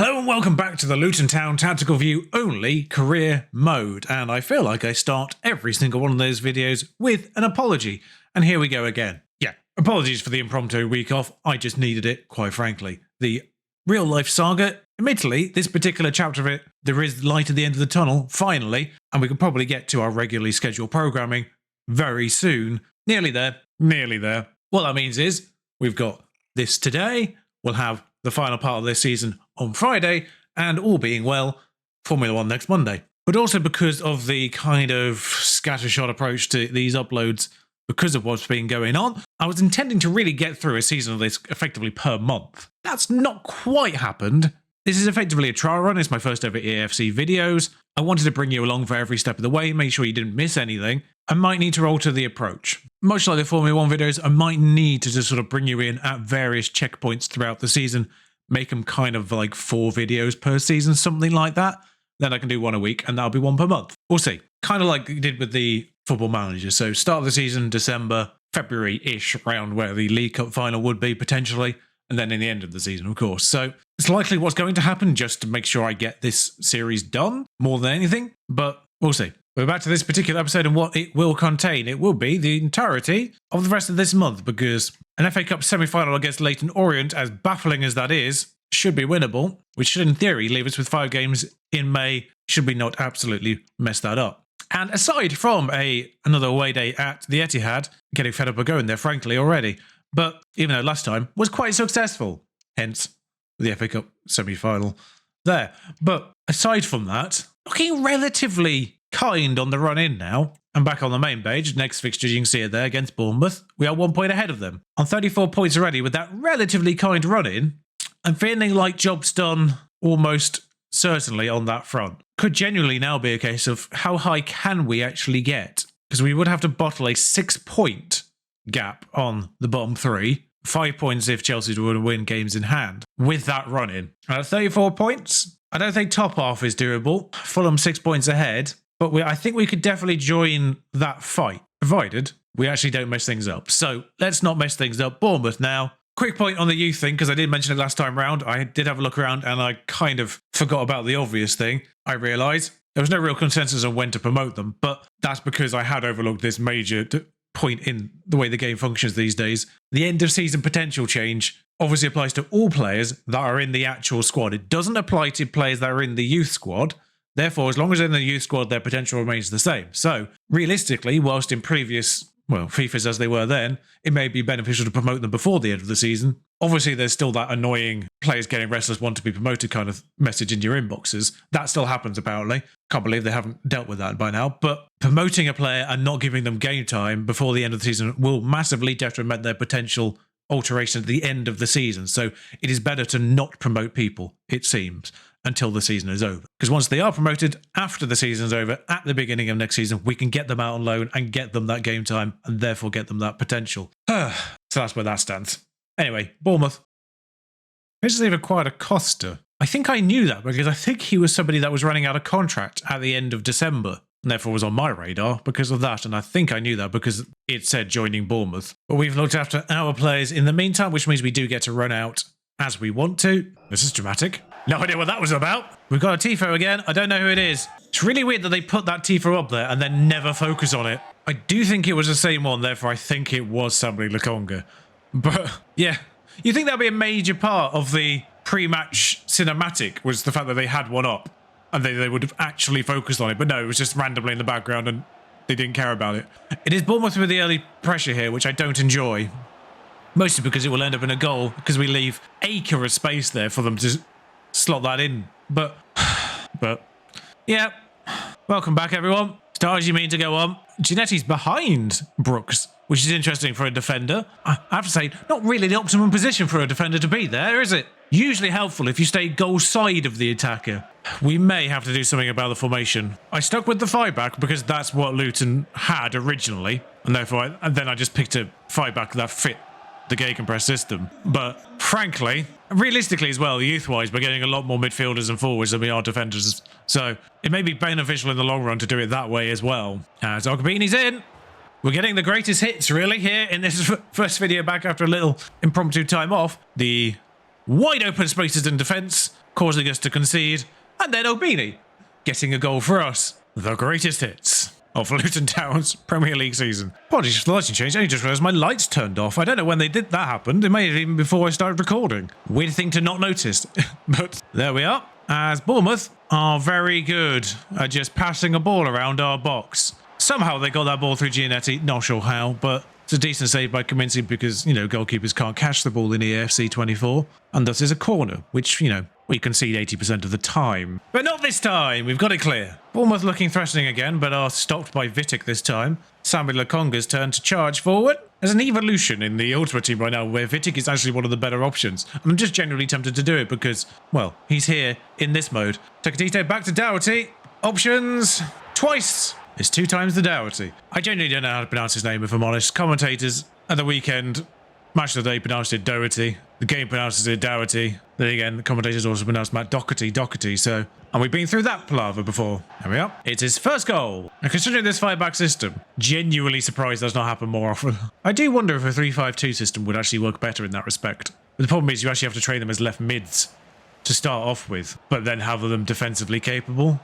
Hello and welcome back to the Luton Town Tactical View only career mode, and I feel like I start every single one of those videos with an apology, and here we go again. Yeah, apologies for the impromptu week off, I just needed it, quite frankly. The real life saga, admittedly, this particular chapter of it, there is light at the end of the tunnel, finally, and we can probably get to our regularly scheduled programming very soon. Nearly there, nearly there. What that means is, we've got this today, we'll have the final part of this season on Friday, and all being well, Formula 1 next Monday. But also because of the kind of scattershot approach to these uploads, because of what's been going on, I was intending to really get through a season of this effectively per month. That's not quite happened. This is effectively a trial run. It's my first ever EAFC videos. I wanted to bring you along for every step of the way, make sure you didn't miss anything. I might need to alter the approach. Much like the Formula 1 videos, I might need to just sort of bring you in at various checkpoints throughout the season, make them kind of like 4 videos per season, something like that. Then I can do one a week, and that'll be one per month. We'll see. Kind of like we did with the Football Manager. So start of the season, December, February-ish, around where the League Cup final would be potentially, and then in the end of the season, of course. So it's likely what's going to happen, just to make sure I get this series done more than anything, but we'll see. We're back to this particular episode and what it will contain. It will be the entirety of the rest of this month, because an FA Cup semi-final against Leyton Orient, as baffling as that is, should be winnable, which should in theory leave us with 5 games in May, should we not absolutely mess that up. And aside from another away day at the Etihad, getting fed up of going there frankly already, but even though last time was quite successful, hence the FA Cup semi-final there. But aside from that, looking relatively kind on the run in now. I'm back on the main page. Next fixture you can see it there against Bournemouth. We are 1 point ahead of them. On 34 points already with that relatively kind run in, I'm feeling like job's done almost certainly on that front. Could genuinely now be a case of how high can we actually get? Because we would have to bottle a 6-point gap on the bottom 3. 5 points if Chelsea were to win games in hand with that run in. At 34 points, I don't think top half is doable. Fulham 6 points ahead. But I think we could definitely join that fight, provided we actually don't mess things up. So let's not mess things up. Bournemouth now. Quick point on the youth thing, because I did mention it last time round. I did have a look around and I kind of forgot about the obvious thing. I realised there was no real consensus on when to promote them, but that's because I had overlooked this major point in the way the game functions these days. The end of season potential change obviously applies to all players that are in the actual squad. It doesn't apply to players that are in the youth squad. Therefore, as long as they're in the youth squad, their potential remains the same. So, realistically, whilst in previous, FIFAs as they were then, it may be beneficial to promote them before the end of the season. Obviously, there's still that annoying players getting restless, want to be promoted kind of message in your inboxes. That still happens, apparently. Can't believe they haven't dealt with that by now. But promoting a player and not giving them game time before the end of the season will massively detriment their potential alteration at the end of the season. So, it is better to not promote people, it seems, until the season is over. Because once they are promoted after the season is over, at the beginning of next season, we can get them out on loan and get them that game time and therefore get them that potential. So that's where that stands. Anyway, Bournemouth. This is even quite a Costa. I think I knew that because I think he was somebody that was running out of contract at the end of December and therefore was on my radar because of that. And I think I knew that because it said joining Bournemouth. But we've looked after our players in the meantime, which means we do get to run out as we want to. This is dramatic. No idea what that was about. We've got a Tifo again. I don't know who it is. It's really weird that they put that Tifo up there and then never focus on it. I do think it was the same one, therefore I think it was Sabri Lakonga. But yeah, you think that'd be a major part of the pre-match cinematic, was the fact that they had one up and they would have actually focused on it. But no, it was just randomly in the background and they didn't care about it. It is Bournemouth with the early pressure here, which I don't enjoy. Mostly because it will end up in a goal, because we leave acre of space there for them to slot that in. But yeah, welcome back everyone. Stars you mean to go on. Ginetti's behind Brooks, which is interesting for a defender. I have to say, not really the optimum position for a defender to be there, is it? Usually helpful if you stay goal side of the attacker. We may have to do something about the formation. I stuck with the 5-back because that's what Luton had originally, and therefore then I just picked a 5-back that fit the gegenpress system. But frankly, realistically as well, youth-wise, we're getting a lot more midfielders and forwards than we are defenders. So it may be beneficial in the long run to do it that way as well. As Ogabini's in. We're getting the greatest hits, really, here in this first video back after a little impromptu time off. The wide open spaces in defence, causing us to concede, and then Obini getting a goal for us. The greatest hits of Luton Town's Premier League season. Apologies for the lighting change, I only just realised my lights turned off. I don't know when that happened. It may have even before I started recording. Weird thing to not notice. But there we are. As Bournemouth are very good at just passing a ball around our box. Somehow they got that ball through Giannetti, not sure how, but it's a decent save by Kaminsky because, you know, goalkeepers can't catch the ball in EAFC 24. And thus is a corner, which, you know, we concede 80% of the time. But not this time, we've got it clear. Bournemouth looking threatening again, but are stopped by Vitic this time. Sambi Lokonga's turn to charge forward. There's an evolution in the Ultimate Team right now where Vitic is actually one of the better options. And I'm just genuinely tempted to do it because, well, he's here in this mode. Takatito back to Doherty. Options. Twice. It's 2 times the Doherty. I genuinely don't know how to pronounce his name if I'm honest. Commentators at the weekend, match of the day pronounced it Doherty. The game pronounces it Doherty. Then again, the commentators also pronounced Matt Doherty, so... And we've been through that palaver before. There we are. It's his first goal. And considering this 5-back system, genuinely surprised that's not happened more often. I do wonder if a 3-5-2 system would actually work better in that respect. But the problem is you actually have to train them as left mids to start off with, but then have them defensively capable.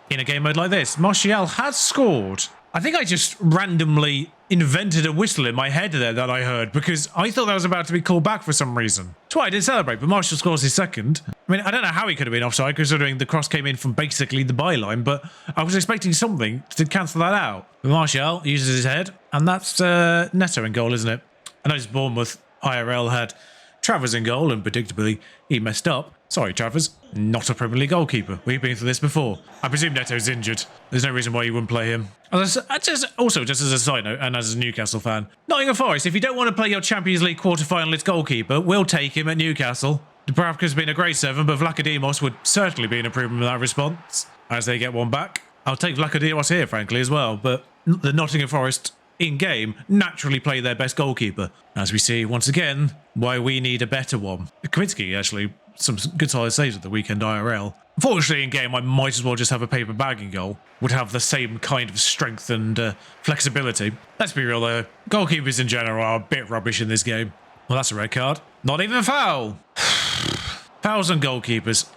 In a game mode like this, Martial has scored. I think I just randomly invented a whistle in my head there that I heard because I thought that was about to be called back for some reason. That's why I did celebrate, but Martial scores his second. I mean, I don't know how he could have been offside considering the cross came in from basically the byline, but I was expecting something to cancel that out. But Martial uses his head, and that's Neto in goal, isn't it? I noticed Bournemouth IRL had Travers in goal, and predictably he messed up. Sorry, Travers. Not a Premier League goalkeeper. We've been through this before. I presume Neto's injured. There's no reason why you wouldn't play him. Also, just as a side note, and as a Newcastle fan, Nottingham Forest, if you don't want to play your Champions League quarter-finalist goalkeeper, we'll take him at Newcastle. Dubravka's been a great 7, but Vlachodimos would certainly be an improvement in that response, as they get one back. I'll take Vlachodimos here, frankly, as well, but the Nottingham Forest in-game naturally play their best goalkeeper. As we see, once again, why we need a better one. Kaminsky, actually, some good solid saves at the weekend IRL. Unfortunately, in game, I might as well just have a paper bag in goal. Would have the same kind of strength and flexibility. Let's be real though, goalkeepers in general are a bit rubbish in this game. Well, that's a red card. Not even a foul. Fouls on goalkeepers.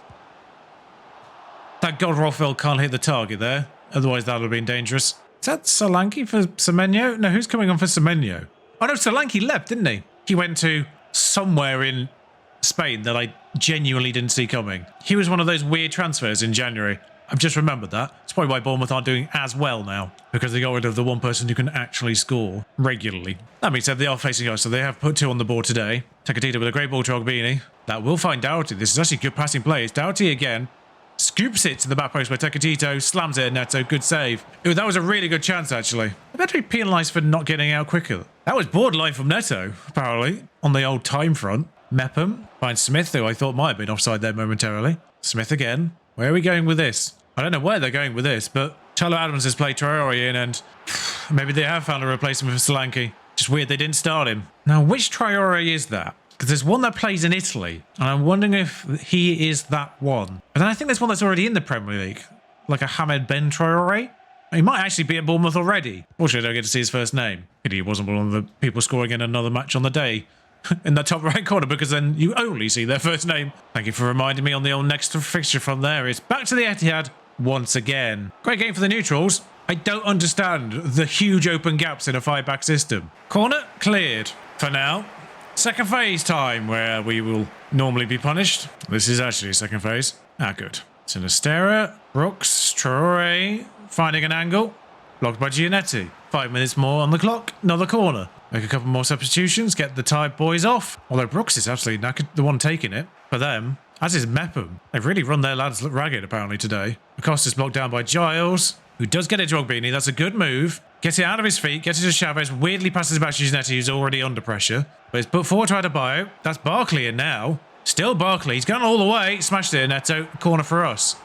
Thank God Rothwell can't hit the target there. Otherwise, that would have been dangerous. Is that Solanke for Semenyo? No, who's coming on for Semenyo? Oh no, Solanke left, didn't he? He went to somewhere in Spain that I genuinely didn't see coming. He was one of those weird transfers in January. I've just remembered that. It's probably why Bournemouth aren't doing as well now, because they got rid of the one person who can actually score regularly. That being said, they are facing us, so they have put 2 on the board today. Takatita with a great ball to Ogbini. That will find Doherty. This is actually good passing play. It's Doherty again. Scoops it to the back post where Takatito slams it at Neto. Good save. Ooh, that was a really good chance, actually. I better be penalised for not getting out quicker. That was borderline from Neto, apparently, on the old time front. Mepham finds Smith, who I thought might have been offside there momentarily. Smith again. Where are we going with this? I don't know where they're going with this, but Charlo Adams has played Traore in, and maybe they have found a replacement for Solanke. Just weird they didn't start him. Now, which Traore is that? Because there's one that plays in Italy, and I'm wondering if he is that one. But then I think there's one that's already in the Premier League, like a Hamed Ben Traore. He might actually be at Bournemouth already. Fortunately, I don't get to see his first name. He wasn't one of the people scoring in another match on the day in the top right corner, because then you only see their first name. Thank you for reminding me on the old next fixture from there. It's back to the Etihad once again. Great game for the neutrals. I don't understand the huge open gaps in a 5-back system. Corner cleared for now. Second phase time, where we will normally be punished. This is actually a second phase. Ah, good. Sinistera, Brooks, Traore, finding an angle. Blocked by Giannetti. 5 minutes more on the clock. Another corner. Make a couple more substitutions, get the tired boys off. Although Brooks is absolutely knackered, the one taking it. For them, as is Mepham. They've really run their lads ragged, apparently, today. Acosta's blocked down by Giles, who does get it to Ogbini. That's a good move. Gets it out of his feet, gets it to Chavez, weirdly passes it back to Giannetti, who's already under pressure. But it's put forward to Adebayo. That's Barkley in now. Still Barkley. He's gone all the way. Smashed it, Neto. Corner for us.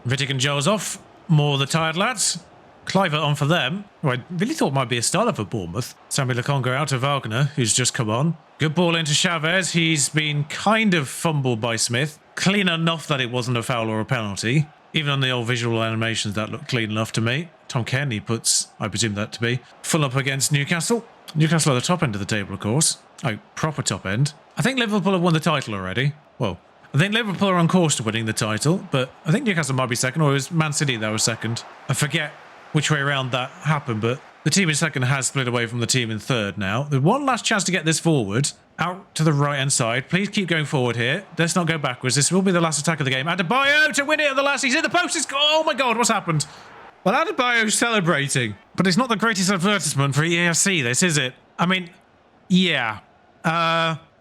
Vitic and Giles off. More of the tired lads. Cliver on for them, who I really thought might be a starter for Bournemouth. Sambi Lokonga out to Wagner, who's just come on. Good ball into Chavez. He's been kind of fumbled by Smith. Clean enough that it wasn't a foul or a penalty. Even on the old visual animations, that looked clean enough to me. Tom Kenny puts, I presume that to be, full up against Newcastle. Newcastle at the top end of the table, of course. Oh, proper top end. I think Liverpool have won the title already. Well, I think Liverpool are on course to winning the title, but I think Newcastle might be second, or it was Man City that was second. I forget which way around that happened, but the team in second has split away from the team in third now. There's one last chance to get this forward. Out to the right-hand side. Please keep going forward here. Let's not go backwards. This will be the last attack of the game. Adebayo to win it at the last. He's in the post. Oh my God, what's happened? Well, Adebayo's celebrating, but it's not the greatest advertisement for EAFC, this, is it? I mean, yeah.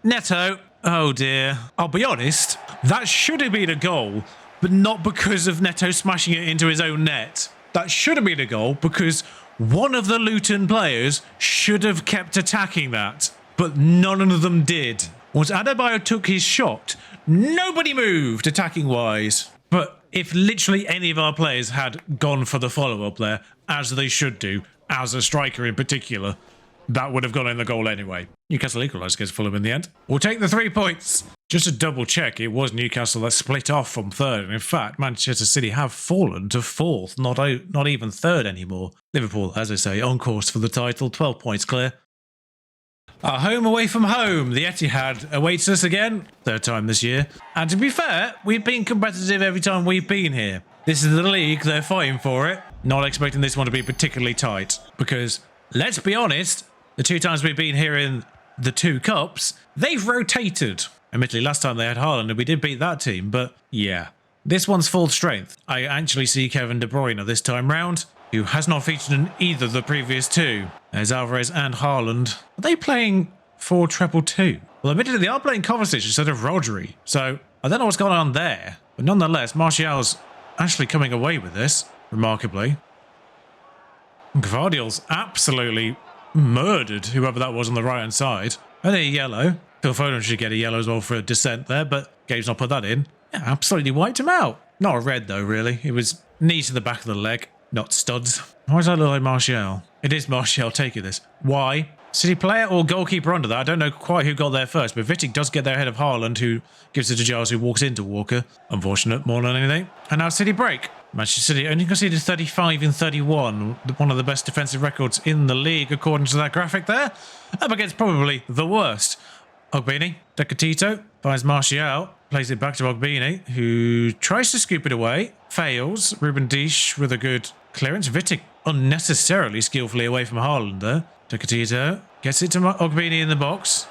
Neto. Oh dear. I'll be honest, that should have been a goal, but not because of Neto smashing it into his own net. That should have been a goal because one of the Luton players should have kept attacking that, but none of them did. Once Adebayo took his shot, nobody moved attacking-wise. But if literally any of our players had gone for the follow-up there, as they should do, as a striker in particular, that would have gone in the goal anyway. Newcastle equalised against Fulham in the end. We'll take the 3 points. Just to double check, it was Newcastle that split off from third. And in fact, Manchester City have fallen to fourth, not even third anymore. Liverpool, as I say, on course for the title, 12 points clear. Our home away from home, the Etihad awaits us again, third time this year. And to be fair, we've been competitive every time we've been here. This is the league, they're fighting for it. Not expecting this one to be particularly tight. Because, let's be honest, the 2 times we've been here in the 2 cups, they've rotated. Admittedly, last time they had Haaland and we did beat that team, but yeah. This one's full strength. I actually see Kevin De Bruyne this time round, who has not featured in either of the previous 2. There's Alvarez and Haaland. Are they playing 4-2-2? Well, admittedly, they are playing Kovacic instead of Rodri, so I don't know what's going on there. But nonetheless, Martial's actually coming away with this, remarkably. Gvardiol's absolutely murdered whoever that was on the right-hand side. And a yellow. Phil Foden should get a yellow as well for a dissent there, but Gabe's not put that in. Yeah, absolutely wiped him out. Not a red though, really. It was knee to the back of the leg, not studs. Why does that look like Martial? It is Martial taking this. Why? City player or goalkeeper under that? I don't know quite who got there first, but Vitic does get there ahead of Haaland, who gives it to Giles, who walks into Walker. Unfortunate, more than anything. And now City break. Manchester City only conceded 35 in 31, one of the best defensive records in the league, according to that graphic there. Up against probably the worst. Ogbini, Decatito, finds Martial, plays it back to Ogbini, who tries to scoop it away, fails. Ruben Dish with a good clearance. Vitic unnecessarily skillfully away from Haaland there. Decatito gets it to Ogbini in the box,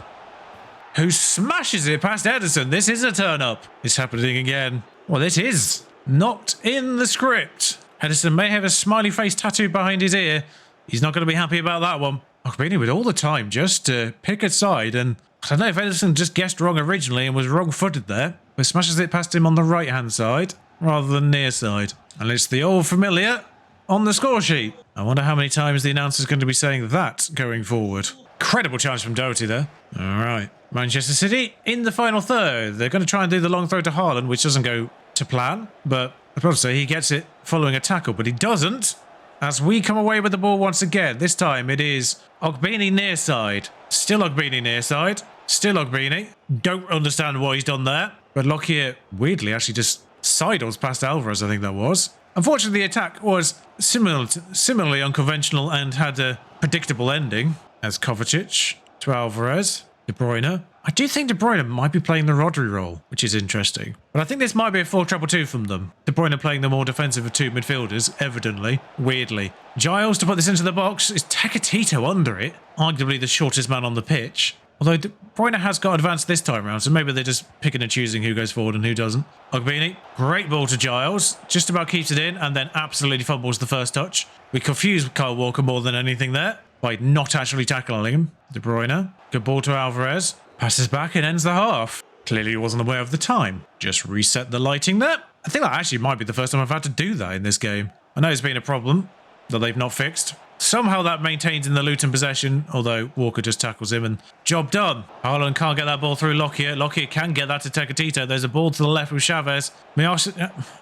who smashes it past Ederson. This is a turn-up. It's happening again. Well, it is not in the script. Ederson may have a smiley face tattooed behind his ear. He's not going to be happy about that one. Ogbini with all the time just to pick a side, and I don't know if Ederson just guessed wrong originally and was wrong-footed there, but smashes it past him on the right-hand side rather than near side. And it's the old familiar on the score sheet. I wonder how many times the announcer's going to be saying that going forward. Incredible challenge from Doherty there. All right. Manchester City in the final third. They're going to try and do the long throw to Haaland, which doesn't go to plan, but I'd probably say he gets it following a tackle, but he doesn't. As we come away with the ball once again. This time it is Ogbini near side. Still Ogbini near side. Still Ogbini. Don't understand what he's done there. But Lockyer, weirdly, actually just sidles past Alvarez, I think that was. Unfortunately, the attack was similarly unconventional and had a predictable ending. As Kovacic to Alvarez. De Bruyne. I do think De Bruyne might be playing the Rodri role, which is interesting. But I think this might be a 4-2-2 from them. De Bruyne playing the more defensive of 2 midfielders, evidently, weirdly. Giles to put this into the box. Is Tecatito under it? Arguably the shortest man on the pitch. Although De Bruyne has got advanced this time around, so maybe they're just picking and choosing who goes forward and who doesn't. Ogbini, great ball to Giles. Just about keeps it in and then absolutely fumbles the first touch. We confused Kyle Walker more than anything there by not actually tackling him. De Bruyne, good ball to Alvarez. Passes back and ends the half. Clearly he wasn't aware of the time. Just reset the lighting there. I think that actually might be the first time I've had to do that in this game. I know it's been a problem that they've not fixed. Somehow that maintains in the Luton possession, although Walker just tackles him and job done. Haaland can't get that ball through Lockyer. Lockyer can get that to Tecatito. There's a ball to the left with Chavez.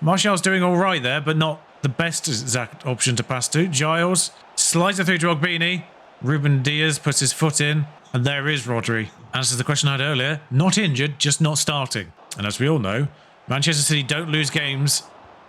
Martial's doing all right there, but not the best exact option to pass to. Giles slides it through to Ogbini. Ruben Diaz puts his foot in. And there is Rodri. Answers the question I had earlier. Not injured, just not starting. And as we all know, Manchester City don't lose games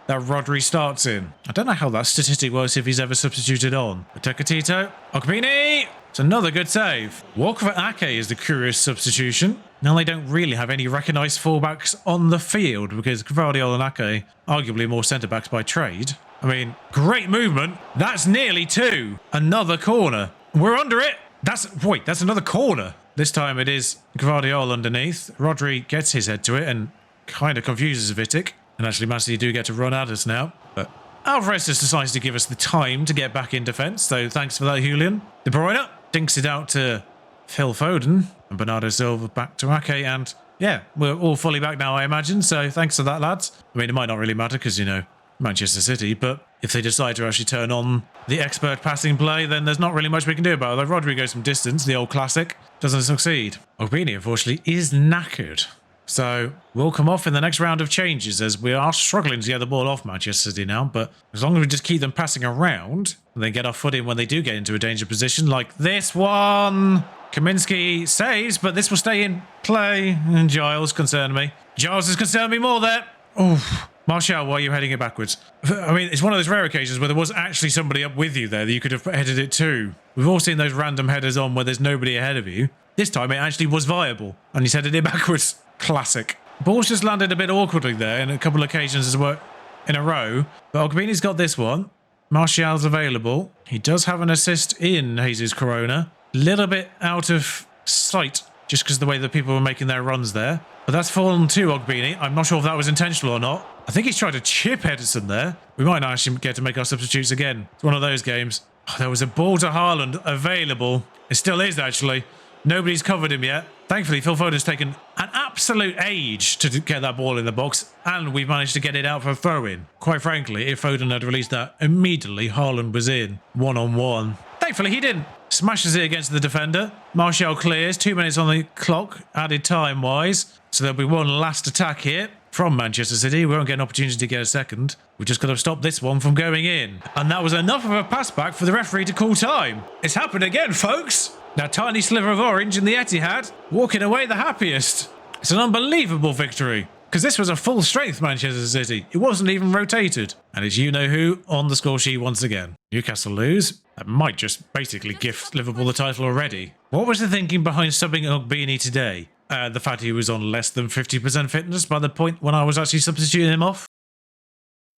that Rodri starts in. I don't know how that statistic works if he's ever substituted on. But Tecatito. Ogbini! It's another good save. Walker for Ake is the curious substitution. Now they don't really have any recognised fullbacks on the field because Gvardiol and Ake, arguably more centre-backs by trade. I mean, great movement. That's nearly 2. Another corner. We're under it. That's another corner. This time it is Gvardiol underneath. Rodri gets his head to it and kind of confuses Vitic. And actually, Man City do get to run at us now. But Alvarez just decides to give us the time to get back in defence. So thanks for that, Julian. De Bruyne dinks it out to Phil Foden. And Bernardo Silva back to Ake. And yeah, we're all fully back now, I imagine. So thanks for that, lads. I mean, it might not really matter because, you know, Manchester City. But if they decide to actually turn on the expert passing play, then there's not really much we can do about it. Although Rodri goes from distance, the old classic, doesn't succeed. Ogbini, unfortunately, is knackered. So we'll come off in the next round of changes as we are struggling to get the ball off Manchester City now. But as long as we just keep them passing around and then get our foot in when they do get into a danger position, like this one. Kaminsky saves, but this will stay in play. And Giles concerned me. Giles has concerned me more there. Oof. Martial, why are you heading it backwards? I mean, it's one of those rare occasions where there was actually somebody up with you there that you could have headed it to. We've all seen those random headers on where there's nobody ahead of you. This time it actually was viable, and he's headed it backwards. Classic. Ball's just landed a bit awkwardly there in a couple of occasions as well in a row. But Ogbini's got this one. Martial's available. He does have an assist in Jesus Corona. Little bit out of sight just because of the way that people were making their runs there. But that's fallen to Ogbini. I'm not sure if that was intentional or not. I think he's tried to chip Ederson there. We might not actually get to make our substitutes again. It's one of those games. Oh, there was a ball to Haaland available. It still is, actually. Nobody's covered him yet. Thankfully, Phil Foden's taken an absolute age to get that ball in the box, and we've managed to get it out for a throw-in. Quite frankly, if Foden had released that immediately, Haaland was in one-on-one. Thankfully, he didn't. Smashes it against the defender. Martial clears. 2 minutes on the clock, added time-wise. So there'll be one last attack here from Manchester City. We won't get an opportunity to get a second. We've just got to stop this one from going in. And that was enough of a pass back for the referee to call time. It's happened again, folks. That tiny sliver of orange in the Etihad, walking away the happiest. It's an unbelievable victory. Because this was a full-strength Manchester City. It wasn't even rotated. And it's you-know-who on the score sheet once again. Newcastle lose. That might just basically gift Liverpool the title already. What was the thinking behind subbing Ogbini today? The fact he was on less than 50% fitness by the point when I was actually substituting him off?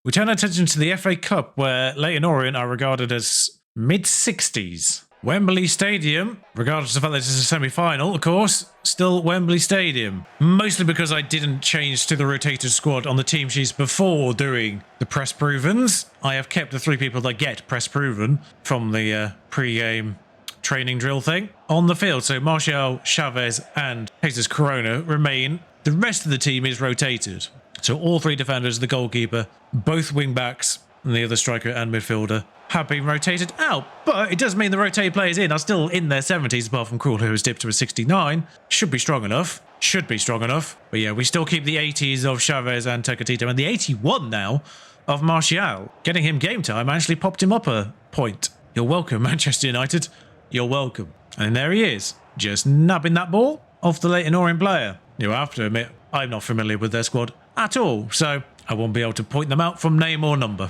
We turn our attention to the FA Cup, where Leyton Orient are regarded as mid-60s. Wembley Stadium, regardless of the fact that this is a semi-final, of course, still Wembley Stadium. Mostly because I didn't change to the rotated squad on the team sheets before doing the press provens. I have kept the 3 people that get press proven from the pre-game training drill thing on the field. So Martial, Chavez and Jesus Corona remain. The rest of the team is rotated. So all 3 defenders, the goalkeeper, both wing-backs, and the other striker and midfielder have been rotated out. But it does mean the rotated players in are still in their 70s, apart from Krul, who has dipped to a 69. Should be strong enough. Should be strong enough. But yeah, we still keep the 80s of Chavez and Tecatito, and the 81 now of Martial. Getting him game time actually popped him up a point. You're welcome, Manchester United. You're welcome. And there he is, just nabbing that ball off the Leyton Orient player. You have to admit, I'm not familiar with their squad at all, so I won't be able to point them out from name or number.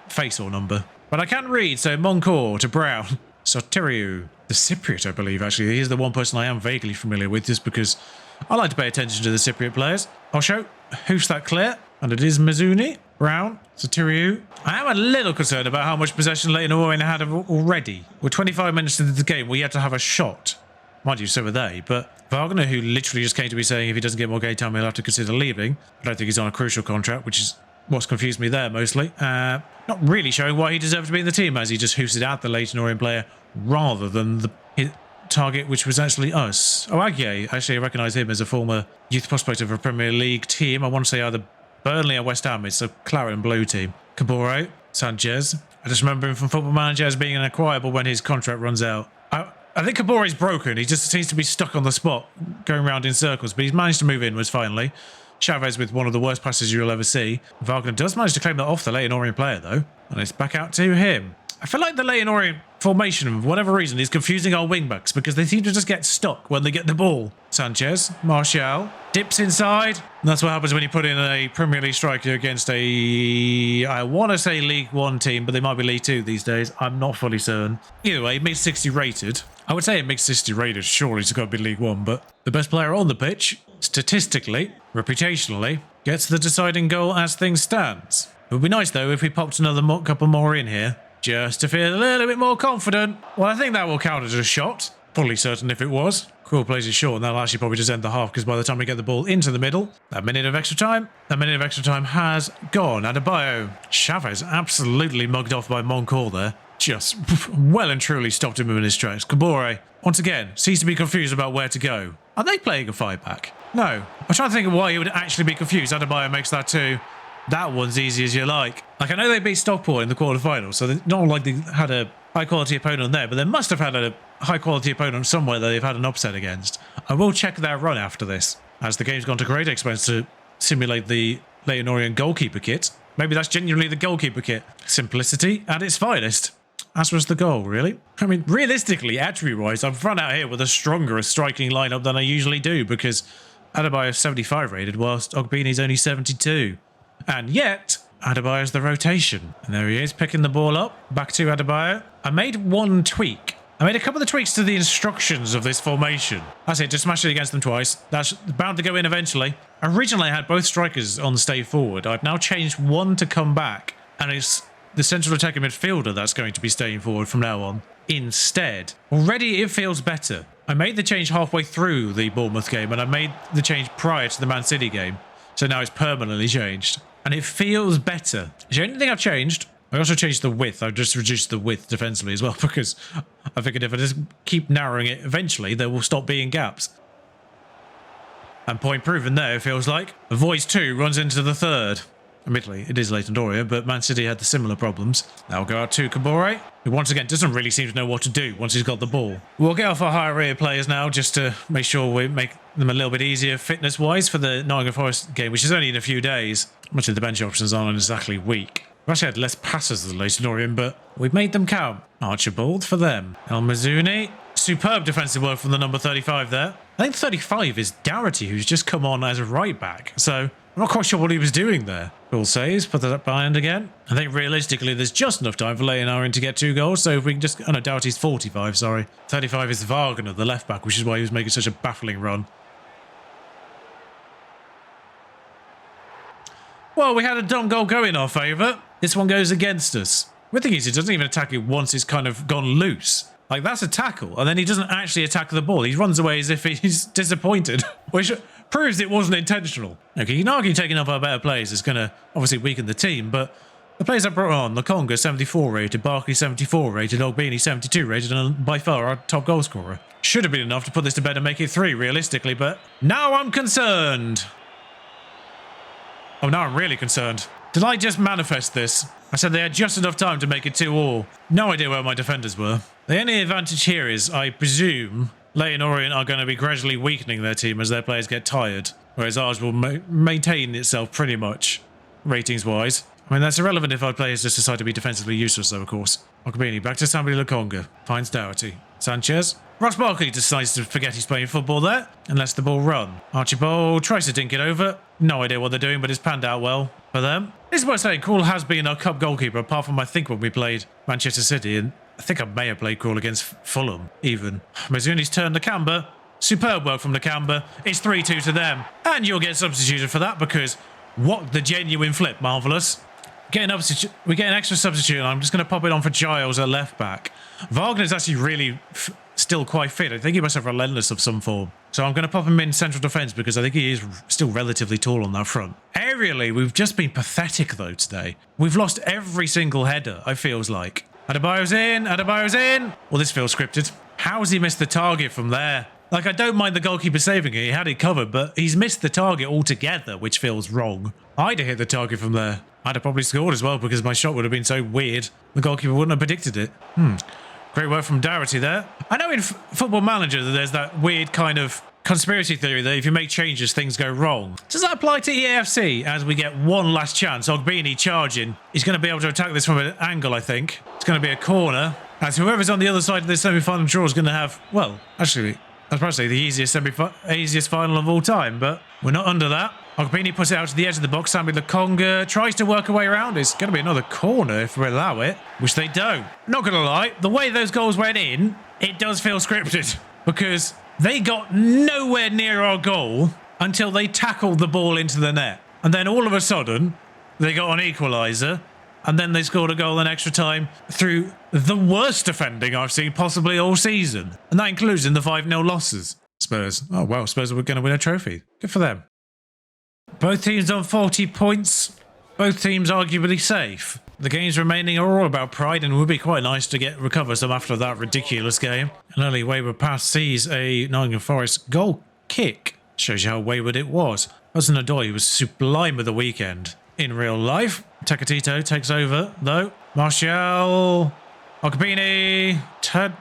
Face or number. But I can read, so Moncourt to Brown. Sotiriou. The Cypriot, I believe, actually. He's the one person I am vaguely familiar with, just because I like to pay attention to the Cypriot players. Osho, who's that clear? And it is Mizuni, Brown, Sotiriou. I am a little concerned about how much possession Leyton Orient had already. We're 25 minutes into the game. We had to have a shot. Mind you, so were they. But Wagner, who literally just came to me saying if he doesn't get more game time, he'll have to consider leaving. I don't think he's on a crucial contract, which is what's confused me there mostly. Not really showing why he deserved to be in the team, as he just hoosted out the Leyton Orient player rather than the target, which was actually us. Oh, Aguier. Actually, I recognise him as a former youth prospect of a Premier League team. I want to say either Burnley or West Ham. It's a claret and blue team. Cabore, Sanchez. I just remember him from Football Manager as being an acquirable when his contract runs out. I think Cabore's broken. He just seems to be stuck on the spot, going around in circles, but he's managed to move inwards finally. Chavez with one of the worst passes you'll ever see. Wagner does manage to claim that off the Leyton Orient player, though, and it's back out to him. I feel like the Leyton Orient formation, for whatever reason, is confusing our wingbacks because they seem to just get stuck when they get the ball. Sanchez, Martial, dips inside. And that's what happens when you put in a Premier League striker against a, I want to say League One team, but they might be League Two these days. I'm not fully certain. Either way, mid 60 rated. I would say it mid 60 rated, surely it's got to be League One, but the best player on the pitch, statistically, reputationally, gets the deciding goal as things stands. It would be nice, though, if we popped another couple more in here, just to feel a little bit more confident. Well, I think that will count as a shot. Fully certain if it was. Quill plays it short, and that'll actually probably just end the half, because by the time we get the ball into the middle, that minute of extra time has gone. Adebayo. Chavez absolutely mugged off by Moncourt there. Just well and truly stopped him in his tracks. Kabore, once again, seems to be confused about where to go. Are they playing a 5-back? No. I'm trying to think of why he would actually be confused. Adebayo makes that too. That one's easy as you like. Like, I know they beat Stockport in the quarterfinals, so they're not like they had a high-quality opponent there, but they must have had a high-quality opponent somewhere that they've had an upset against. I will check their run after this, as the game's gone to great expense to simulate the Leyton Orient goalkeeper kit. Maybe that's genuinely the goalkeeper kit. Simplicity at its finest. As was the goal, really. I mean, realistically, attribute-wise, I've run out here with a stronger striking lineup than I usually do, because Adebayo's 75 rated, whilst Ogbini's only 72. And yet, Adebayo's the rotation. And there he is, picking the ball up. Back to Adebayo. I made one tweak. I made a couple of tweaks to the instructions of this formation. That's it, just smash it against them twice. That's bound to go in eventually. Originally, I had both strikers on the stay forward. I've now changed one to come back. And it's the central attacking midfielder that's going to be staying forward from now on. Instead, already it feels better. I made the change halfway through the Bournemouth game, and I made the change prior to the Man City game. So now it's permanently changed. And it feels better. It's the only thing I've changed. I also changed the width. I've just reduced the width defensively as well, because I figured if I just keep narrowing it, eventually there will stop being gaps. And point proven there, it feels like. The voice 2 runs into the third. Admittedly, it is Leyton Orient, but Man City had the similar problems. Now we'll go out to Kabore, who once again doesn't really seem to know what to do once he's got the ball. We'll get off our higher rated players now, just to make sure we make them a little bit easier fitness-wise for the Nottingham Forest game, which is only in a few days. Much of the bench options aren't exactly weak. We've actually had less passes than Leyton Orient, but we've made them count. Archibald for them. El Mazouni. Superb defensive work from the number 35 there. I think 35 is Doherty, who's just come on as a right back. So I'm not quite sure what he was doing there. Cool saves, put that up behind again. I think realistically there's just enough time for Leyton Orient to get 2 goals. So if we can just... Oh no, Doherty's 45, sorry. 35 is Wagner, the left back, which is why he was making such a baffling run. Well, we had a dumb goal go in our favour. This one goes against us. The thing is, he doesn't even attack it once it's kind of gone loose. Like, that's a tackle, and then he doesn't actually attack the ball. He runs away as if he's disappointed, which proves it wasn't intentional. Okay, you can argue taking off our better players is going to obviously weaken the team, but the players I brought on, Lokonga 74 rated, Barkley 74 rated, Ogbini 72 rated, and by far our top goal scorer. Should have been enough to put this to bed and make it 3, realistically, but now I'm concerned. Oh, now I'm really concerned. Did I just manifest this? I said they had just enough time to make it 2-2. No idea where my defenders were. The only advantage here is, I presume, Leyton Orient are going to be gradually weakening their team as their players get tired, whereas ours will maintain itself pretty much, ratings-wise. I mean, that's irrelevant if our players just decide to be defensively useless, though, of course. Ogbini back to Sambi Lokonga. Finds Doherty. Sanchez. Ross Barkley decides to forget he's playing football there and lets the ball run. Archibald tries to dink it over. No idea what they're doing, but it's panned out well for them. This is worth saying, Krul has been our cup goalkeeper, apart from I think when we played Manchester City, and I think I may have played Krul against Fulham, even. Mazzuni's turned Nakamba. Superb work from Nakamba. It's 3-2 to them. And you'll get substituted for that because what the genuine flip, marvellous. We get an extra substitute, and I'm just going to pop it on for Giles at left back. Wagner's actually really still quite fit. I think he must have relentless of some form. So I'm going to pop him in central defence because I think he is still relatively tall on that front. Aerially, we've just been pathetic though today. We've lost every single header, I feels like. Adebayo's in, Adebayo's in. Well, this feels scripted. How has he missed the target from there? Like, I don't mind the goalkeeper saving it. He had it covered, but he's missed the target altogether, which feels wrong. I'd have hit the target from there. I'd have probably scored as well because my shot would have been so weird. The goalkeeper wouldn't have predicted it. Great work from Doherty there. I know in Football Manager that there's that weird kind of conspiracy theory that if you make changes, things go wrong. Does that apply to EAFC as we get one last chance? Ogbini charging. He's going to be able to attack this from an angle, I think. It's going to be a corner. As whoever's on the other side of this semi-final draw is going to have, well, actually, I'd probably say the easiest final of all time, but we're not under that. Ogbini puts it out to the edge of the box. Sammy Lokonga tries to work her way around. It's going to be another corner if we allow it, which they don't. Not going to lie, the way those goals went in, it does feel scripted because they got nowhere near our goal until they tackled the ball into the net. And then all of a sudden, they got an equaliser. And then they scored a goal in extra time through the worst defending I've seen possibly all season. And that includes in the 5-0 losses. Spurs. Oh, well, Spurs are going to win a trophy. Good for them. Both teams on 40 points. Both teams arguably safe. The games remaining are all about pride and it would be quite nice to recover some after that ridiculous game. An early wayward pass sees a Nottingham Forest goal kick. Shows you how wayward it was. Hudson-Odoi was sublime at the weekend. In real life, Takatito takes over, though. Martial, Ogbini,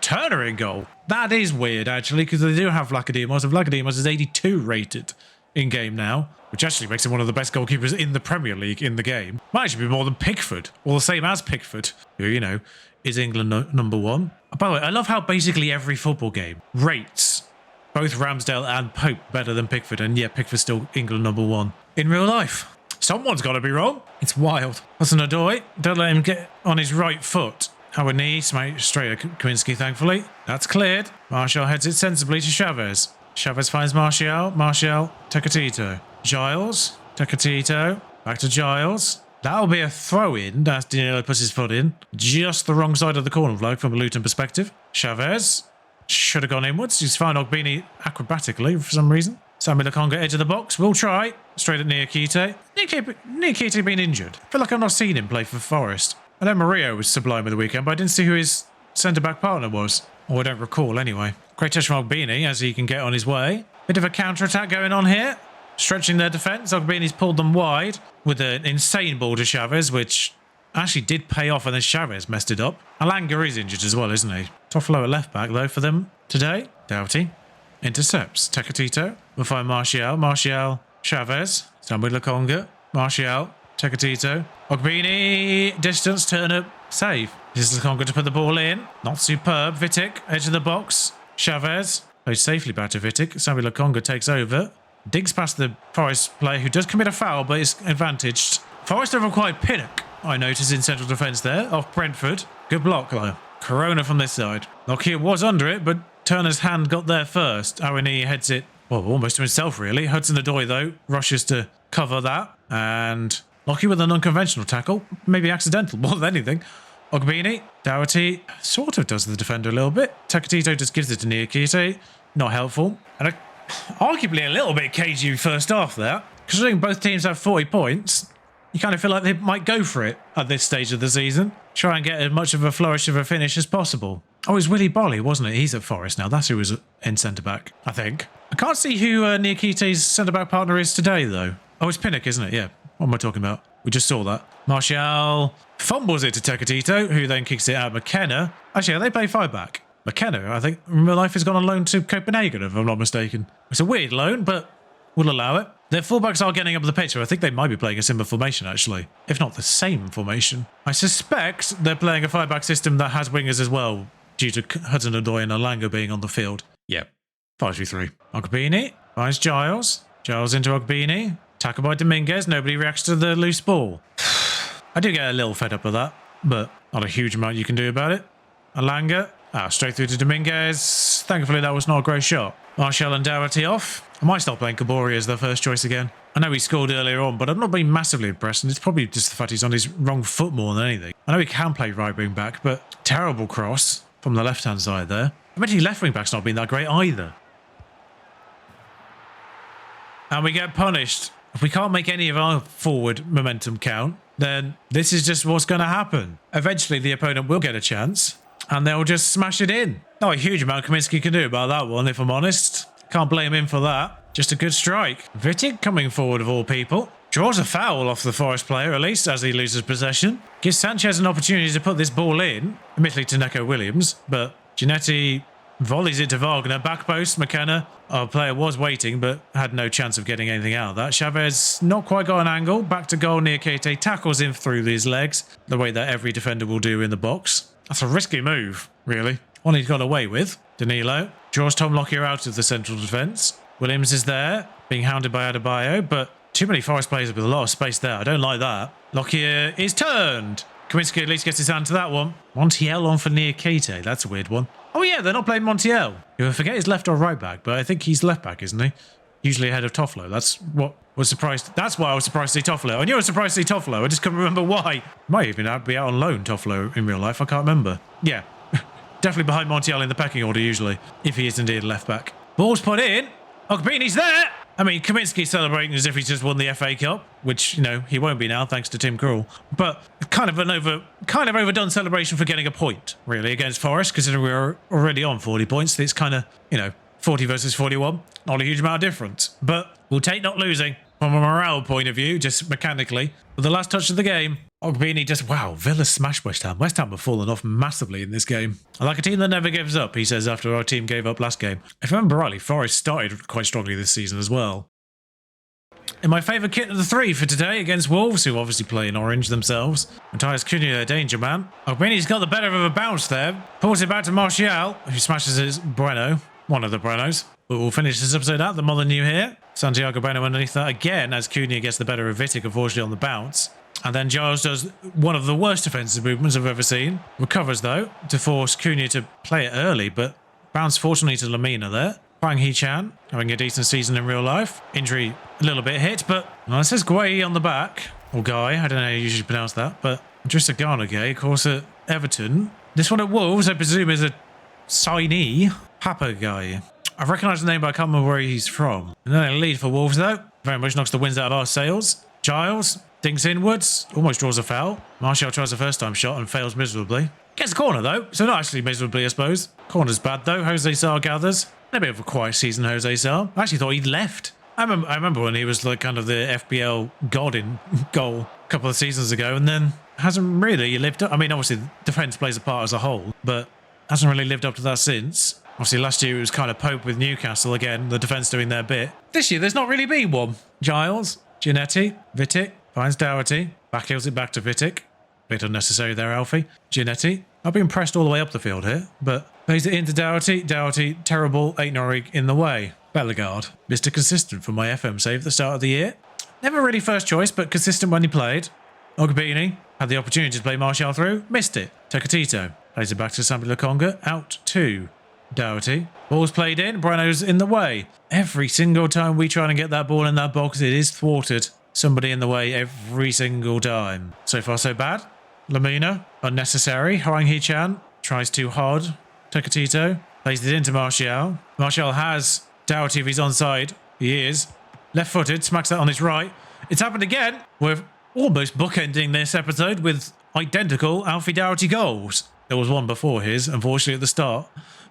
Turner in goal. That is weird, actually, because they do have Vlachodimos, and Vlachodimos is 82 rated in-game now, which actually makes him one of the best goalkeepers in the Premier League in the game. Might actually be more than Pickford, or the same as Pickford, who, you know, is England number one. By the way, I love how basically every football game rates both Ramsdale and Pope better than Pickford, and yet Pickford's still England number one. In real life, someone's got to be wrong. It's wild. Hudson-Odoi, don't let him get on his right foot. Our knee, straight at Kaminsky, thankfully. That's cleared. Martial heads it sensibly to Chavez. Chavez finds Martial. Martial, Takatito. Giles, Takatito. Back to Giles. That'll be a throw-in as Danilo puts his foot in. Just the wrong side of the corner flag from a Luton perspective. Chavez should have gone inwards. He's found Ogbini acrobatically for some reason. Sammy Lokonga, edge of the box. We'll try. Straight at Niakite. Niakite been injured. I feel like I've not seen him play for Forest. I know Mario was sublime at the weekend, but I didn't see who his centre-back partner was. Or I don't recall, anyway. Great touch from Ogbini as he can get on his way. Bit of a counter-attack going on here. Stretching their defence. Ogbini's pulled them wide with an insane ball to Chavez, which actually did pay off, and then Chavez messed it up. Alanga is injured as well, isn't he? Toffolo at left-back, though, for them today. Doughty. Intercepts. Takatito. We'll find Martial. Martial. Chavez. Sammy Lokonga. Martial. Takatito. Ogbini. Distance. Turner. Save. This is Lokonga to put the ball in. Not superb. Vitic. Edge of the box. Chavez. Plays safely back to Vitic. Sammy Lokonga takes over. Digs past the Forest player who does commit a foul but is advantaged. Forest have acquired Pinnock, I noticed, in central defence there. Off Brentford. Good block though. Corona from this side. Lockyer was under it, but Turner's hand got there first. Awani heads it, well, almost to himself, really. Hudson-Odoi, though, rushes to cover that. And Lockyer with an unconventional tackle. Maybe accidental, more than anything. Ogbini, Dougherty, sort of does the defender a little bit. Takatito just gives it to Niakite. Not helpful. And arguably a little bit cagey first half there. Considering both teams have 40 points, you kind of feel like they might go for it at this stage of the season. Try and get as much of a flourish of a finish as possible. Oh, it was Willy Bolly, wasn't it? He's at Forest now. That's who was in centre-back, I think. I can't see who Niakite's centre-back partner is today, though. Oh, it's Pinnock, isn't it? Yeah. What am I talking about? We just saw that. Martial fumbles it to Takatito, who then kicks it out. McKenna. Actually, they play 5-back. McKenna, I think, in real life has gone on loan to Copenhagen, if I'm not mistaken. It's a weird loan, but we'll allow it. Their fullbacks are getting up the picture. I think they might be playing a similar formation, actually. If not the same formation. I suspect they're playing a 5-back system that has wingers as well, due to Hudson-Odoi and Alanga being on the field. Yep. 5-3. Ogbini finds Giles. Giles into Ogbini. Tackle by Dominguez. Nobody reacts to the loose ball. I do get a little fed up with that, but not a huge amount you can do about it. Alanga. Straight through to Dominguez. Thankfully, that was not a great shot. Martial and Dougherty off. I might start playing Kabori as their first choice again. I know he scored earlier on, but I'm not being massively impressed, and it's probably just the fact he's on his wrong foot more than anything. I know he can play right wing back, but terrible cross from the left-hand side there. I bet left wing back's not been that great either. And we get punished. If we can't make any of our forward momentum count, then this is just what's going to happen. Eventually, the opponent will get a chance, and they'll just smash it in. Not a huge amount Kaminsky can do about that one, if I'm honest. Can't blame him for that. Just a good strike. Vitic coming forward of all people. Draws a foul off the Forest player, at least, as he loses possession. Gives Sanchez an opportunity to put this ball in, admittedly to Neco Williams, but Giannetti volleys it to Wagner. Back post, McKenna. Our player was waiting, but had no chance of getting anything out of that. Chavez not quite got an angle. Back to goal. Niakite tackles him through his legs, the way that every defender will do in the box. That's a risky move. really. One he's got away with. Danilo draws Tom Lockyer out of the central defence. Williams is there, being hounded by Adebayo, but too many Forest players with a lot of space there. I don't like that. Lockyer is turned. Kaminsky at least gets his hand to that one. Montiel on for Niakate. That's a weird one. Oh yeah, they're not playing Montiel. You forget his left or right back, but I think he's left back, isn't he? Usually ahead of Toffolo. That's what was surprised. That's why I was surprised to see Toffolo. I knew I was surprised to see Toffolo. I just couldn't remember why. Might even be out on loan, Toffolo, in real life. I can't remember. Yeah. Definitely behind Montiel in the pecking order, usually, if he is indeed left back. Ball's put in. Ogbini's there. I mean, Kaminsky's celebrating as if he's just won the FA Cup, which, you know, he won't be now, thanks to Tim Krul. But kind of overdone celebration for getting a point, really, against Forest, considering we were already on 40 points. It's kind of, you know, 40 versus 41. Not a huge amount of difference. But we'll take not losing from a morale point of view, just mechanically. With the last touch of the game, Ogbini just, wow, Villa smashed West Ham. West Ham have fallen off massively in this game. I like a team that never gives up, he says after our team gave up last game. If I remember rightly, Forest started quite strongly this season as well. In my favourite kit of the three for today against Wolves, who obviously play in orange themselves. Matthias Cunha, their danger man. Ogbini's got the better of a bounce there. Pulls it back to Martial, who smashes his Bueno. One of the Brenos. But we'll finish this episode out. The Molyneux here. Santiago Bueno underneath that again as Cunha gets the better of Vitic, unfortunately, on the bounce. And then Giles does one of the worst defensive movements I've ever seen. Recovers, though, to force Cunha to play it early, but bounce fortunately to Lamina there. Hwang Hee-chan having a decent season in real life. Injury a little bit hit, but well, it says Guay on the back. Or Guy, I don't know how you usually pronounce that. But Idrissa Gana Gueye, of course, at Everton. This one at Wolves, I presume, is a signee. Papa guy. I recognise the name, but I can't remember where he's from. And then a lead for Wolves, though. Very much knocks the winds out of our sails. Giles dinks inwards, almost draws a foul. Martial tries a first-time shot and fails miserably. Gets a corner, though, so not actually miserably, I suppose. Corner's bad, though. Jose Sarr gathers. A bit of a quiet season, Jose Sarr. I actually thought he'd left. I remember when he was like kind of the FPL god in goal a couple of seasons ago, and then hasn't really lived up. I mean, obviously, defence plays a part as a whole, but hasn't really lived up to that since. Obviously, last year it was kind of Pope with Newcastle again, the defence doing their bit. This year, there's not really been one. Giles, Giannetti, Vitic, finds Doherty, backheels it back to Vitic. Bit unnecessary there, Alfie. Giannetti, I've been pressed all the way up the field here, but plays it into Doherty. Doherty, terrible, Leyton Orient in the way. Bellegarde, Mr. Consistent for my FM save at the start of the year. Never really first choice, but consistent when he played. Ogbini had the opportunity to play Martial through, missed it. Tecatito plays it back to Sambi Lokonga, out to Doherty. Ball's played in, Breno's in the way. Every single time we try and get that ball in that box, it is thwarted. Somebody in the way every single time. So far, so bad. Lamina, unnecessary. Hwang Hee-chan tries too hard. Tecatito plays it into Martial. Martial has Doherty if he's onside. He is. Left-footed, smacks that on his right. It's happened again. We're almost bookending this episode with identical Alfie Doherty goals. There was one before his, unfortunately, at the start.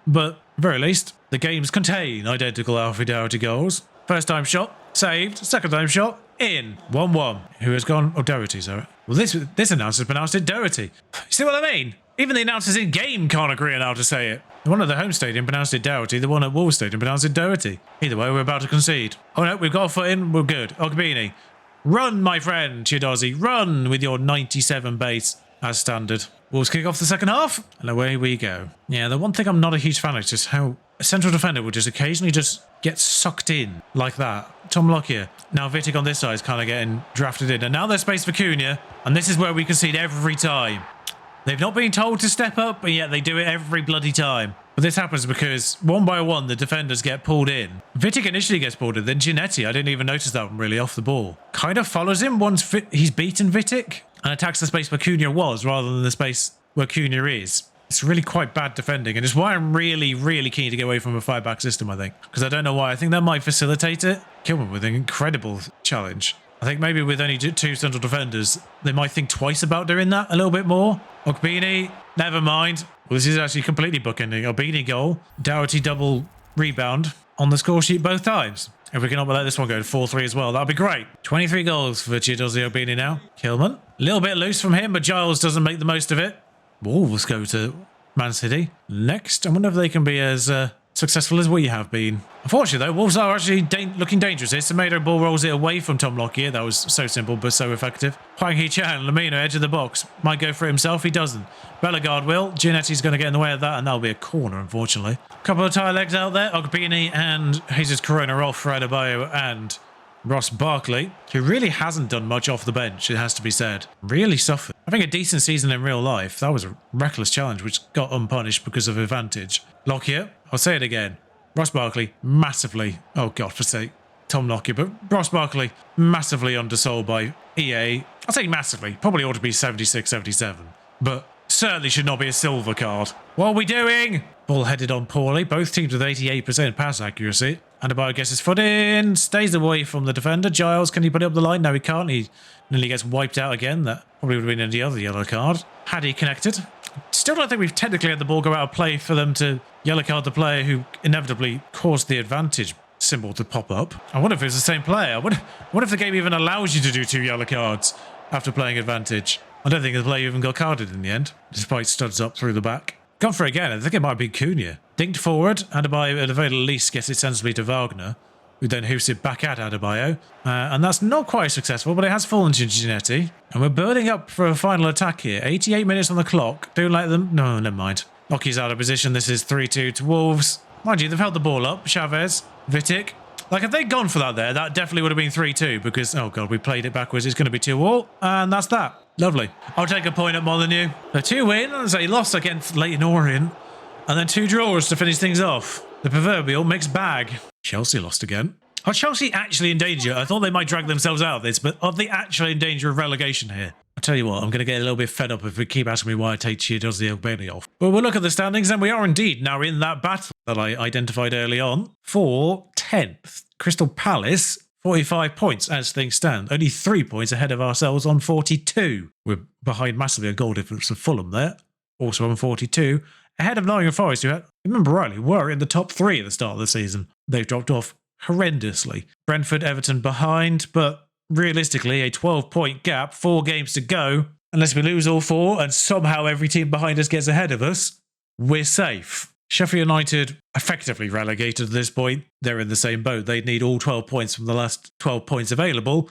But at the very least, the games contain identical Alfie Doherty goals. First time shot, saved. Second time shot, in. 1-1. Who has gone? Oh, Doherty, sorry. Well, this announcer's pronounced it Doherty. You see what I mean? Even the announcers in-game can't agree on how to say it. The one at the home stadium pronounced it Doherty. The one at Wolves Stadium pronounced it Doherty. Either way, we're about to concede. Oh no, we've got a foot in. We're good. Ogbini. Run, my friend, Chidozi. Run with your 97 base as standard. Wolves kick off the second half, and away we go. Yeah, the one thing I'm not a huge fan of is just how a central defender would just occasionally just get sucked in like that. Tom Lockyer. Now Vitic on this side is kind of getting drafted in. And now there's space for Cunha, and this is where we concede every time. They've not been told to step up, but yet they do it every bloody time. But this happens because one by one the defenders get pulled in. Vitic initially gets pulled in, then Giannetti, I didn't even notice that one really off the ball, kind of follows him once he's beaten Vitic and attacks the space where Cunha was rather than the space where Cunha is. It's really quite bad defending, and it's why I'm really, really keen to get away from a 5-back system, I think. Because I don't know why. I think that might facilitate it. Kilman with an incredible challenge. I think maybe with only two central defenders, they might think twice about doing that a little bit more. Ogbini, never mind. Well, this is actually completely bookending. Ogbini goal, Doherty double rebound on the score sheet both times. If we can let this one go to 4-3 as well, that'd be great. 23 goals for Chidozie Ogbini now. Kilman, a little bit loose from him, but Giles doesn't make the most of it. Wolves go to Man City. Next, I wonder if they can be as successful as we have been. Unfortunately, though, Wolves are actually looking dangerous here. Tomato ball rolls it away from Tom Lockyer. That was so simple, but so effective. Hwang Hee-chan, Lamino, edge of the box. Might go for it himself. He doesn't. Bellegarde will. Giannetti's going to get in the way of that, and that'll be a corner, unfortunately. Couple of tire legs out there. Ogbini and Jesus Corona off for Adebayo and Ross Barkley, who really hasn't done much off the bench, it has to be said. Really suffered. I think a decent season in real life. That was a reckless challenge, which got unpunished because of advantage. Lockyer, I'll say it again. Ross Barkley, massively, oh God, for sake, Tom Lockyer, but Ross Barkley, massively undersold by EA. I'll say massively, probably ought to be 76, 77, but certainly should not be a silver card. What are we doing? Ball headed on poorly, both teams with 88% pass accuracy. Adebayo gets his foot in, stays away from the defender. Giles, can he put it up the line? No, he can't. He nearly gets wiped out again. That probably would have been any other yellow card. Had he connected? Still don't think we've technically had the ball go out of play for them to yellow card the player who inevitably caused the advantage symbol to pop up. I wonder if it was the same player. What if the game even allows you to do 2 yellow cards after playing advantage? I don't think the player even got carded in the end, despite studs up through the back. Gone for it again. I think it might be Cunha. Dinked forward. Adebayo at the very least gets it sensibly to Wagner, who then hoofs it back at Adebayo. And that's not quite successful, but it has fallen to Giannetti. And we're building up for a final attack here. 88 minutes on the clock. Don't let them... No, never mind. Lockie's out of position. This is 3-2 to Wolves. Mind you, they've held the ball up. Chavez, Vitic. Like, if they'd gone for that there, that definitely would have been 3-2 because, oh God, we played it backwards. It's going to be 2-2. And that's that. Lovely. I'll take a point at Molyneux. The 2 wins, a loss against Leyton Orient, and then 2 draws to finish things off. The proverbial mixed bag. Chelsea lost again. Are Chelsea actually in danger? I thought they might drag themselves out of this, but are they actually in danger of relegation here? I'll tell you what, I'm going to get a little bit fed up if we keep asking me why I take Chiedozie Ogbeni off. But we'll look at the standings, and we are indeed now in that battle that I identified early on for 10th. Crystal Palace, 45 points as things stand. Only 3 points ahead of ourselves on 42. We're behind massively a goal difference of Fulham there, also on 42. Ahead of Nottingham Forest, who, if I remember rightly, were in the top 3 at the start of the season. They've dropped off horrendously. Brentford, Everton behind, but realistically a 12-point gap, 4 games to go. Unless we lose all 4 and somehow every team behind us gets ahead of us, we're safe. Sheffield United effectively relegated at this point. They're in the same boat. They need all 12 points from the last 12 points available,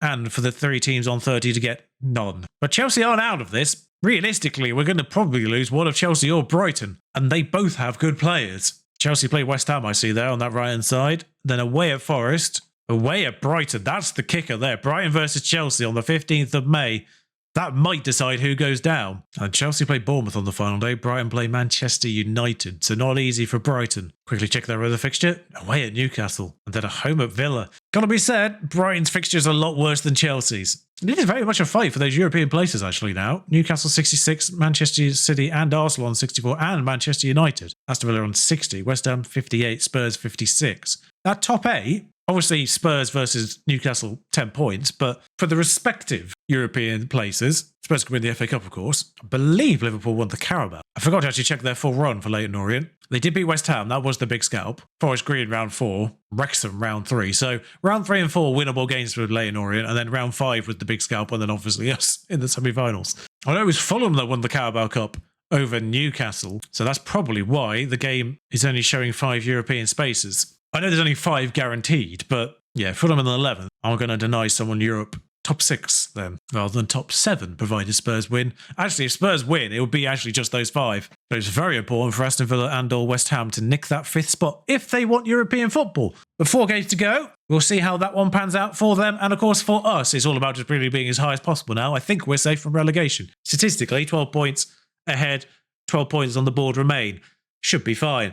and for the 3 teams on 30 to get none. But Chelsea aren't out of this. Realistically, we're going to probably lose one of Chelsea or Brighton, and they both have good players. Chelsea play West Ham, I see there on that right-hand side. Then away at Forest, away at Brighton. That's the kicker there. Brighton versus Chelsea on the 15th of May. That might decide who goes down. And Chelsea play Bournemouth on the final day. Brighton play Manchester United. So not easy for Brighton. Quickly check their other fixture. Away at Newcastle. And then at home at Villa. Gotta be said, Brighton's fixture's a lot worse than Chelsea's. It is very much a fight for those European places actually now. Newcastle 66, Manchester City and Arsenal on 64, and Manchester United. Aston Villa on 60, West Ham 58, Spurs 56. That top 8, obviously Spurs versus Newcastle 10 points, but for the respective European places, Spurs could win the FA Cup of course. I believe Liverpool won the Carabao. I forgot to actually check their full run for Leyton Orient. They did beat West Ham, that was the big scalp. Forest Green round 4, Wrexham round 3. So round 3 and 4 winnable games with Leyton Orient, and then round 5 with the big scalp, and then obviously us in the semi-finals. I know it was Fulham that won the Carabao Cup over Newcastle, so that's probably why the game is only showing 5 European spaces. I know there's only 5 guaranteed, but yeah, Fulham in the 11th. I'm going to deny someone Europe top 6 then, rather than top 7, provided Spurs win. Actually, if Spurs win, it would be actually just those 5. But it's very important for Aston Villa and or West Ham to nick that 5th spot if they want European football. But 4 games to go. We'll see how that one pans out for them. And of course, for us, it's all about just really being as high as possible now. I think we're safe from relegation. Statistically, 12 points ahead, 12 points on the board remain. Should be fine.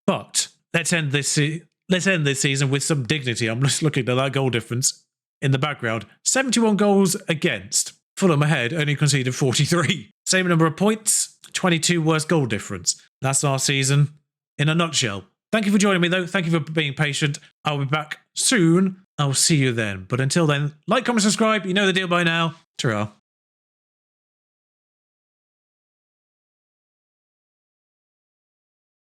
But let's end this season with some dignity. I'm just looking at that goal difference in the background. 71 goals against. Fulham ahead, only conceded 43. Same number of points, 22 worse goal difference. That's our season in a nutshell. Thank you for joining me though. Thank you for being patient. I'll be back soon. I'll see you then. But until then, like, comment, subscribe. You know the deal by now. Ta-ra.